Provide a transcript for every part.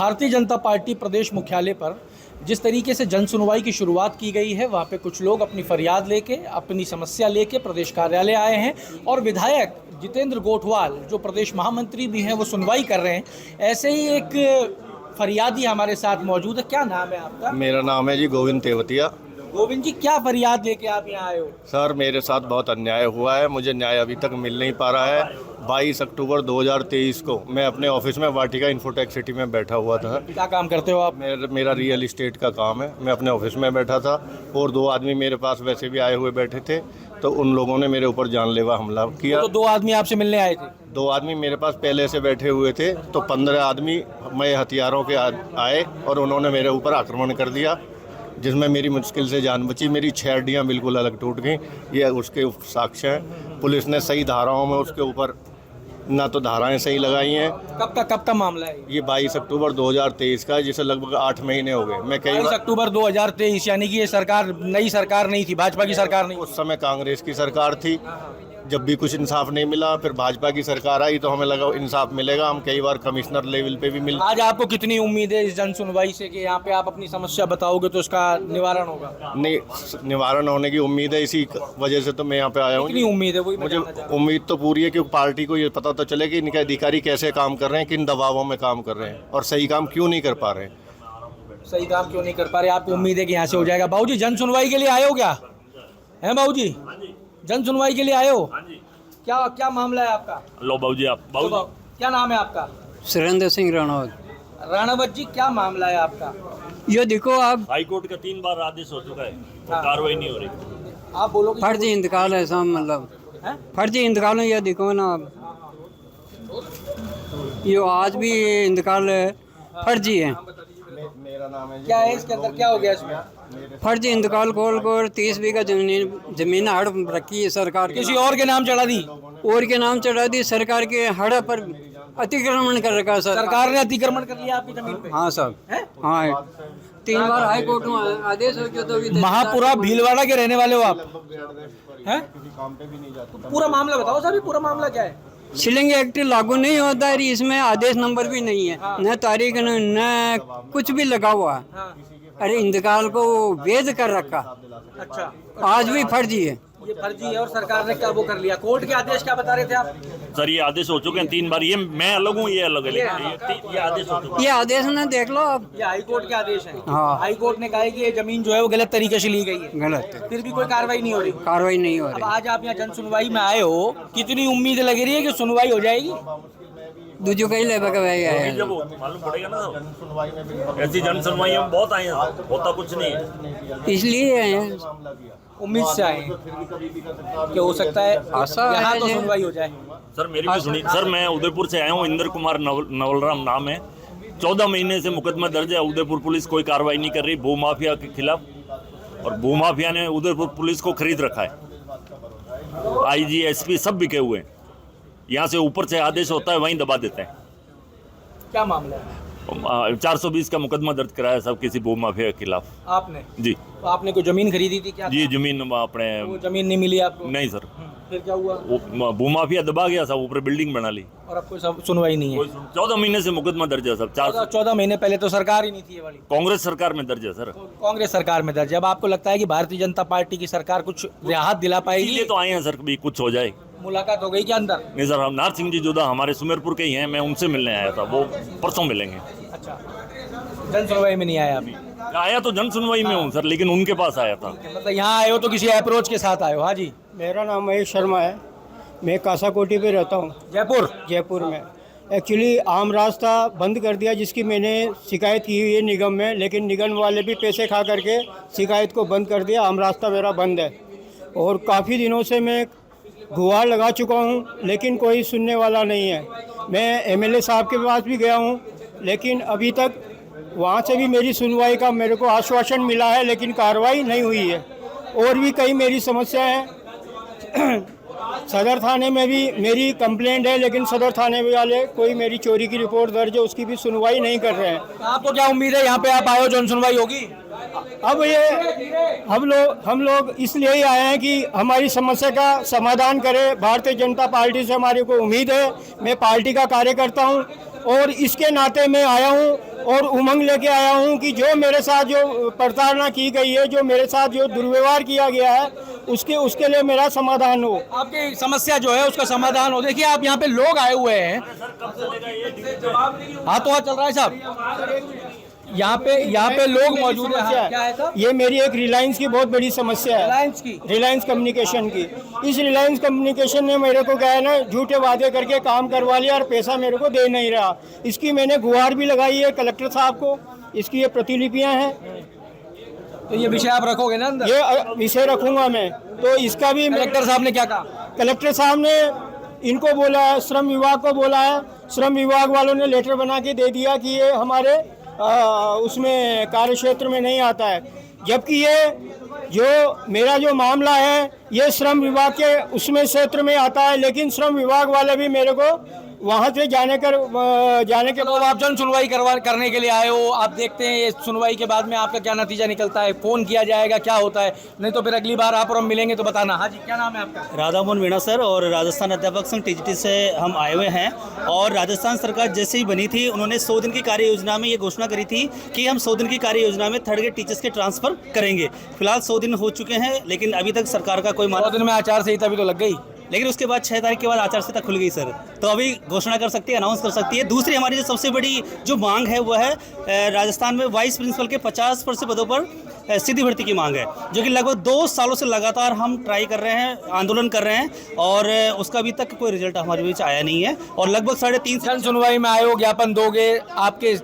Bharatiya Janata party प्रदेश मुख्यालय पर जिस तरीके से जन सुनवाई की शुरुआत की गई है, वहाँ पे कुछ लोग अपनी फरियाद लेके, अपनी समस्या लेके प्रदेश कार्यालय आए हैं और विधायक जितेंद्र गोठवाल जो प्रदेश महामंत्री भी हैं वो सुनवाई कर रहे हैं। ऐसे ही एक फरियादी हमारे साथ मौजूद है। क्या नाम है आपका? मेरा नाम है जी गोविंद तेवतिया। गोविंद जी, क्या फरियाद लेके आप यहाँ आए हो? सर, मेरे साथ बहुत अन्याय हुआ है, मुझे न्याय अभी तक मिल नहीं पा रहा है। 22 अक्टूबर 2023 को मैं अपने ऑफिस में वाटिका इन्फोटेक सिटी में बैठा हुआ था। क्या काम करते हो आप? मेरा रियल इस्टेट का काम है। मैं अपने ऑफिस में बैठा था और 2 आदमी मेरे पास वैसे भी आए हुए बैठे थे, तो उन लोगों ने मेरे ऊपर जानलेवा हमला किया। तो 2 आदमी आपसे मिलने आए थे? 2 आदमी मेरे पास पहले से बैठे हुए थे, तो 15 आदमी मैं हथियारों के आए और उन्होंने मेरे ऊपर आक्रमण कर दिया, जिसमें मेरी मुश्किल से जान बची। मेरी 6 हड्डियाँ बिल्कुल अलग टूट गई। ये उसके साक्ष्य हैं। पुलिस ने सही धाराओं में उसके ऊपर ना तो धाराएं सही लगाई हैं। कब का मामला है ये 22 अक्टूबर 2023 का है, जिसे लगभग 8 महीने हो गए। मैं 22 अक्टूबर 2023, यानी कि ये सरकार नई सरकार नहीं थी, भाजपा की सरकार नहीं। उस समय कांग्रेस की सरकार थी। जब भी कुछ इंसाफ नहीं मिला, फिर भाजपा की सरकार आई तो हमें लगा इंसाफ मिलेगा। हम कई बार कमिश्नर लेवल पे भी मिल। आज आपको कितनी उम्मीद है इस जन सुनवाई से कि यहाँ पे आप अपनी समस्या बताओगे तो उसका निवारण होगा? नहीं, निवारण होने की उम्मीद है, इसी वजह से तो मैं यहाँ पे आया हूँ। कितनी उम्मीद है? वही मुझे उम्मीद तो पूरी है, क्योंकि पार्टी को ये पता तो चले कि इनके अधिकारी कैसे काम कर रहे हैं, किन दबावों में काम कर रहे हैं और सही काम क्यों नहीं कर पा रहे हैं। सही काम क्यों नहीं कर पा रहे? आपको उम्मीद है कि यहाँ से हो जाएगा? बाबूजी, जन सुनवाई के लिए आए हो क्या? हैं बाबूजी, जन सुनवाई के लिए आए हो? क्या मामला है आपका? लो बाबूजी, आप बाबूजी क्या नाम है आपका? सुरेंद्र सिंह राणावत। राणावत जी, क्या मामला है आपका? ये देखो आप, हाई कोर्ट का 3 बार आदेश हो चुका है, कार्रवाई नहीं हो रही। आप बोलो। फर्जी इंतकाल है सब, मतलब फर्जी इंतकाल है। ये देखो ना आप, ये आज भी इंतकाल फर्जी है। मेरा नाम है क्या है इसके अंदर? क्या हो गया इसमें? फर्जी इंतकाल खोल कर 30 बीघा जमीन हड़प रखी है सरकार किसी और के नाम चढ़ा दी? और के नाम चढ़ा दी। सरकार के हड़प पर अतिक्रमण कर रखा है सरकार ने अतिक्रमण कर लिया आपकी जमीन पे? हाँ सर, हाँ 3 बार हाई कोर्ट में आदेश हो गया। तो भी महापुरा भीलवाड़ा के रहने वाले हो आप? हैं? तो पूरा मामला बताओ सर, पूरा मामला क्या है? शिलिंग एक्ट लागू नहीं होता है, इसमें आदेश नंबर भी नहीं है, न तारीख न कुछ भी लगा हुआ है। अरे इंतकाल को वैध कर रखा। अच्छा, आज भी फर्जी है। ये फर्जी है और सरकार ने क्या वो कर लिया? कोर्ट के आदेश क्या बता रहे थे आप? सर, ये आदेश हो चुके हैं 3 बार। ये मैं अलग हूँ, ये अलग है, ये आदेश हो चुका है। ये आदेश ना देख लो आप। ये हाई कोर्ट के आदेश हैं। हाँ। हाई कोर्ट ने कहा है कि ये जमीन जो है वो गलत तरीके से ली गई है। गलत है, फिर भी कोई कार्रवाई नहीं हो रही। कार्रवाई नहीं हो अब रही। आज आप यहाँ जन सुनवाई में आए हो, कितनी उम्मीद लग रही है कि सुनवाई हो जाएगी? दूजो कहीं ले है। जब मालूम पड़ेगा ना, ऐसी जन सुनवाई हम बहुत आए हैं, होता कुछ नहीं है। इसलिए आए हैं। उम्मीद से आए हैं कि हो सकता है यहाँ तो सुनवाई हो जाए। सर, मेरी भी सुनी। सर, मैं उदयपुर से आया हूँ, इंद्र कुमार नवलराम नाम है। 14 महीने से मुकदमा दर्ज है। उदयपुर पुलिस कोई कार्रवाई नहीं कर रही भूमाफिया के खिलाफ, और भूमाफिया ने उदयपुर पुलिस को खरीद रखा है। IG SP सब बिके हुए हैं। यहाँ से ऊपर से आदेश होता है, वहीं दबा देते हैं। क्या मामला है? 420 का मुकदमा दर्ज कराया सब किसी भूमाफिया के खिलाफ। आपने? जी। तो आपने कोई जमीन खरीदी थी क्या? जी, जमीन अपने। वो जमीन नहीं मिली आपको? नहीं सर, फिर क्या हुआ? वो भूमाफिया दबा गया सब, ऊपर बिल्डिंग बना ली और अब कोई सुनवाई नहीं है? 14 महीने से मुकदमा दर्ज है सब। 14 महीने पहले तो सरकार ही नहीं थी ये वाली। कांग्रेस सरकार में दर्ज है सर। कांग्रेस सरकार में दर्ज है। अब आपको लगता है कि भारतीय जनता पार्टी की सरकार कुछ राहत दिला पाएगी? इसलिए तो आए हैं सर, कभी कुछ हो जाए। मुलाकात हो गई क्या अंदर? नहीं सर, हम नार सिंह जी जोधा हमारे सुमेरपुर के ही हैं, मैं उनसे मिलने आया था, वो परसों मिलेंगे। अच्छा, जन सुनवाई में नहीं आया अभी? आया तो जन सुनवाई में हूँ सर, लेकिन उनके पास आया था। मतलब यहाँ आए हो तो किसी अप्रोच के साथ आए हो? हाँ जी। मेरा नाम महेश शर्मा है, मैं कासाकोटी पे रहता हूँ, जयपुर में। एक्चुअली आम रास्ता बंद कर दिया, जिसकी मैंने शिकायत की हुई है निगम में, लेकिन निगम वाले भी पैसे खा करके शिकायत को बंद कर दिया। आम रास्ता मेरा बंद है और काफ़ी दिनों से मैं गुहार लगा चुका हूँ, लेकिन कोई सुनने वाला नहीं है। मैं MLA साहब के पास भी गया हूँ, लेकिन अभी तक वहाँ से भी मेरी सुनवाई का मेरे को आश्वासन मिला है, लेकिन कार्रवाई नहीं हुई है। और भी कई मेरी समस्या है। सदर थाने में भी मेरी कंप्लेंट है, लेकिन सदर थाने वाले कोई मेरी चोरी की रिपोर्ट दर्ज है, उसकी भी सुनवाई नहीं कर रहे हैं। आपको क्या उम्मीद है यहाँ पे आप आए हो, जन सुनवाई होगी? अब ये हम लोग इसलिए ही आए हैं कि हमारी समस्या का समाधान करे। भारतीय जनता पार्टी से हमारी को उम्मीद है। मैं पार्टी का कार्यकर्ता हूँ, और इसके नाते मैं आया हूँ और उमंग लेके आया हूँ कि जो मेरे साथ जो प्रताड़ना की गई है, जो मेरे साथ जो दुर्व्यवहार किया गया है, उसके लिए मेरा समाधान हो। आपकी समस्या जो है उसका समाधान हो। देखिए आप यहाँ पे लोग आए हुए हैं, हाथों हाथ चल रहा है साहब, यहाँ पे लोग मौजूद हैं। हाँ, क्या है साहब? ये मेरी एक रिलायंस की बहुत बड़ी समस्या है, रिलायंस कम्युनिकेशन की। इस रिलायंस कम्युनिकेशन ने मेरे को क्या है ना, झूठे वादे करके काम करवा लिया और पैसा मेरे को दे नहीं रहा। इसकी मैंने गुहार भी लगाई है कलेक्टर साहब को, इसकी ये प्रतिलिपियां हैं। तो ये विषय आप रखोगे ना अंदर? ये विषय रखूंगा मैं। तो इसका भी कलेक्टर साहब ने क्या कहा? कलेक्टर साहब ने इनको बोला है, श्रम विभाग को बोला है, श्रम विभाग वालों ने लेटर बना के दे दिया कि ये हमारे उसमें कार्य क्षेत्र में नहीं आता है। जबकि ये जो मेरा जो मामला है ये श्रम विभाग के उसमें क्षेत्र में आता है, लेकिन श्रम विभाग वाले भी मेरे को वहाँ से जाने के बाद आप जन सुनवाई करने के लिए आए हो। आप देखते हैं ये सुनवाई के बाद में आपका क्या नतीजा निकलता है, फोन किया जाएगा, क्या होता है, नहीं तो फिर अगली बार आप और हम मिलेंगे तो बताना। हाँ जी, क्या नाम है आपका? राधा मोहन मीणा सर, और राजस्थान अध्यापक संघ टीजीटी से हम आए हुए हैं। और राजस्थान सरकार जैसे ही बनी थी उन्होंने 100 दिन की कार्य योजना में ये घोषणा करी थी कि हम 100 दिन की कार्य योजना में थर्ड ग्रेड टीचर्स के ट्रांसफर करेंगे। फिलहाल 100 दिन हो चुके हैं, लेकिन अभी तक सरकार का कोई 100 दिन में आचार संहिता भी तो लग गई, लेकिन उसके बाद 6 तारीख के बाद आचार संहिता खुल गई सर, तो अभी घोषणा कर सकती है, अनाउंस कर सकती है। दूसरी हमारी जो सबसे बड़ी जो मांग है वो है राजस्थान में वाइस प्रिंसिपल के 50% पदों पर सीधी भर्ती की मांग है, जो कि लगभग 2 सालों से लगातार हम ट्राई कर रहे हैं, आंदोलन कर रहे हैं, और उसका अभी तक कोई रिजल्ट हमारे बीच आया नहीं है। और लगभग 3.5 जन सुनवाई में आए हो, ज्ञापन दोगे, आपके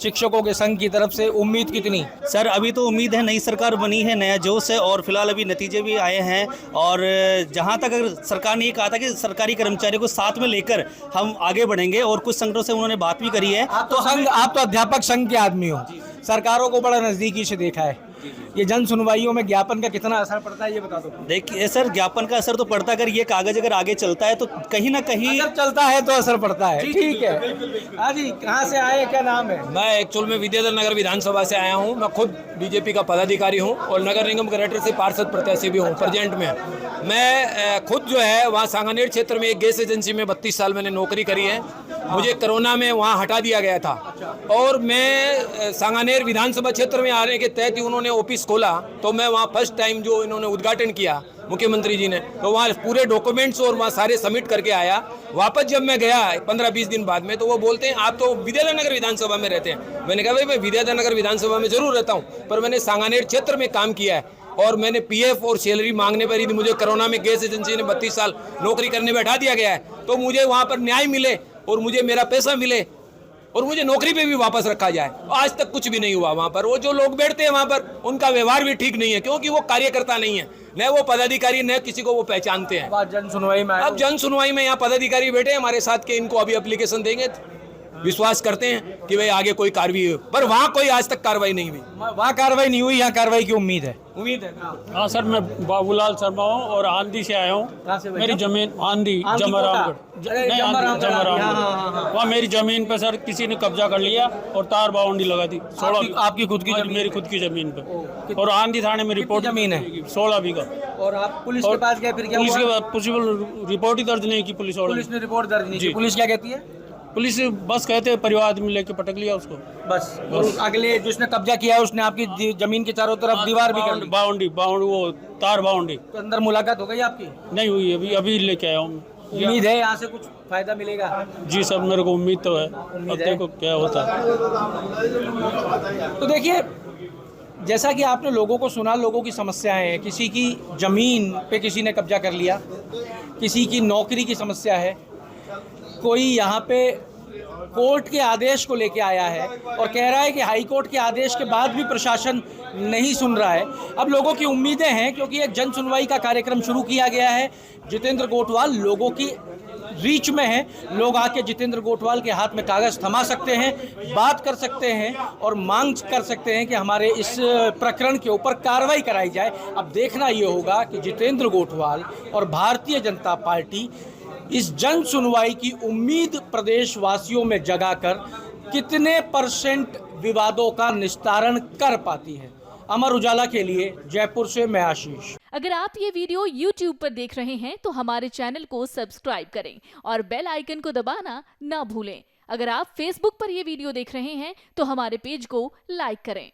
शिक्षकों के संघ की तरफ से उम्मीद कितनी? सर अभी तो उम्मीद है, नई सरकार बनी है, नया जोश है, और फिलहाल अभी नतीजे भी आए हैं। और जहां तक अगर सरकार ने ये कहा था कि सरकारी कर्मचारियों को साथ में लेकर हम आगे बढ़ेंगे, और कुछ संगठनों से उन्होंने बात भी करी है। आप तो अध्यापक संघ के आदमी हो, सरकारों को बड़ा नजदीकी से देखा है, ये जन सुनवाइयों में ज्ञापन का कितना असर पड़ता है ये बता दो। देखिए सर, ज्ञापन का असर तो पड़ता है, अगर ये कागज अगर आगे चलता है तो कहीं ना कहीं अगर चलता है तो असर पड़ता है। ठीक है। हाँ जी, कहाँ से आए, क्या नाम है? मैं एक्चुअल में विद्याधर नगर विधानसभा से आया हूँ। मैं खुद बीजेपी का पदाधिकारी हूँ और नगर निगम कलेक्टर से पार्षद प्रत्याशी भी हूँ प्रेजेंट में। मैं खुद जो है वहाँ सांगानेर क्षेत्र में एक गैस एजेंसी में 32 साल मैंने नौकरी करी है। मुझे कोरोना में वहाँ हटा दिया गया था, और मैं सांगानेर विधानसभा क्षेत्र में आने के तहत ही उन्होंने ऑफिस खोला, तो मैं वहाँ फर्स्ट टाइम जो इन्होंने उद्घाटन किया मुख्यमंत्री जी ने, तो वहाँ पूरे डॉक्यूमेंट्स और वहाँ सारे सबमिट करके आया। वापस जब मैं गया 15-20 दिन बाद में, तो वो बोलते हैं आप तो विद्याधर नगर विधानसभा में रहते हैं। मैंने कहा भाई मैं विद्याधर नगर विधानसभा में जरूर रहता हूँ, पर मैंने सांगानेर क्षेत्र में काम किया है, और मैंने पीएफ और सैलरी मांगने पर ही मुझे कोरोना में गैस एजेंसी ने 32 साल नौकरी करने में हटा दिया गया है। तो मुझे वहाँ पर न्याय मिले और मुझे मेरा पैसा मिले और मुझे नौकरी पे भी वापस रखा जाए। आज तक कुछ भी नहीं हुआ वहाँ पर। वो जो लोग बैठते हैं वहाँ पर, उनका व्यवहार भी ठीक नहीं है, क्योंकि वो कार्यकर्ता नहीं है, न वो पदाधिकारी, न किसी को वो पहचानते हैं। जन सुनवाई में अब जन सुनवाई में यहाँ पदाधिकारी बैठे हैं हमारे साथ के, इनको अभी एप्लीकेशन देंगे, विश्वास करते हैं कि भाई आगे कोई कार्रवाई हो, पर वहाँ कोई आज तक कार्रवाई नहीं हुई। वहाँ कार्रवाई नहीं हुई, यहाँ कार्रवाई की उम्मीद है। हाँ सर, मैं बाबूलाल शर्मा हूँ और आंधी से आया हूँ। मेरी जमीन आंधी जमरामगढ़, नहीं जमरामगढ़, वहाँ मेरी जमीन पे सर किसी ने कब्जा कर लिया और तार बाउंड्री लगा दी। 16 आपकी खुद की? मेरी खुद की जमीन पे, और आंधी थाने में रिपोर्ट जमीन है 16 बीघा। और आप पुलिस के पास गए, फिर क्या पुलिस हुआ? के बाद पॉसिबल रिपोर्ट ही दर्ज नहीं की पुलिस वालों ने। पुलिस ने रिपोर्ट दर्ज नहीं की। पुलिस क्या कहती है? पुलिस बस कहते हैं परिवार आदमी लेके पटक लिया उसको बस। और अगले जिसने कब्जा किया उसने आपकी जमीन के चारों तरफ दीवार भी कर दी। बाउंड्री वो तार बाउंड्री। तो अंदर मुलाकात हो गई आपकी? नहीं हुई, अभी लेके आया हूँ। उम्मीद है यहाँ से कुछ फायदा मिलेगा? जी सर, मेरे को उम्मीद तो है, अब देखो क्या होता है। तो देखिए, जैसा कि आपने लोगों को सुना, लोगों की समस्याएं हैं। किसी की ज़मीन पे किसी ने कब्जा कर लिया, किसी की नौकरी की समस्या है, कोई यहाँ पे कोर्ट के आदेश को लेके आया है और कह रहा है कि हाई कोर्ट के आदेश के बाद भी प्रशासन नहीं सुन रहा है। अब लोगों की उम्मीदें हैं, क्योंकि एक जन सुनवाई का कार्यक्रम शुरू किया गया है। जितेंद्र गोठवाल लोगों की रीच में है, लोग आके जितेंद्र गोठवाल के हाथ में कागज़ थमा सकते हैं, बात कर सकते हैं और मांग कर सकते हैं कि हमारे इस प्रकरण के ऊपर कार्रवाई कराई जाए। अब देखना ये होगा कि जितेंद्र गोठवाल और भारतीय जनता पार्टी इस जन सुनवाई की उम्मीद प्रदेशवासियों में जगाकर कितने % विवादों का निस्तारण कर पाती है। अमर उजाला के लिए जयपुर से मैं आशीष। अगर आप ये वीडियो YouTube पर देख रहे हैं तो हमारे चैनल को सब्सक्राइब करें और बेल आइकन को दबाना ना भूलें। अगर आप फेसबुक पर यह वीडियो देख रहे हैं तो हमारे पेज को लाइक करें।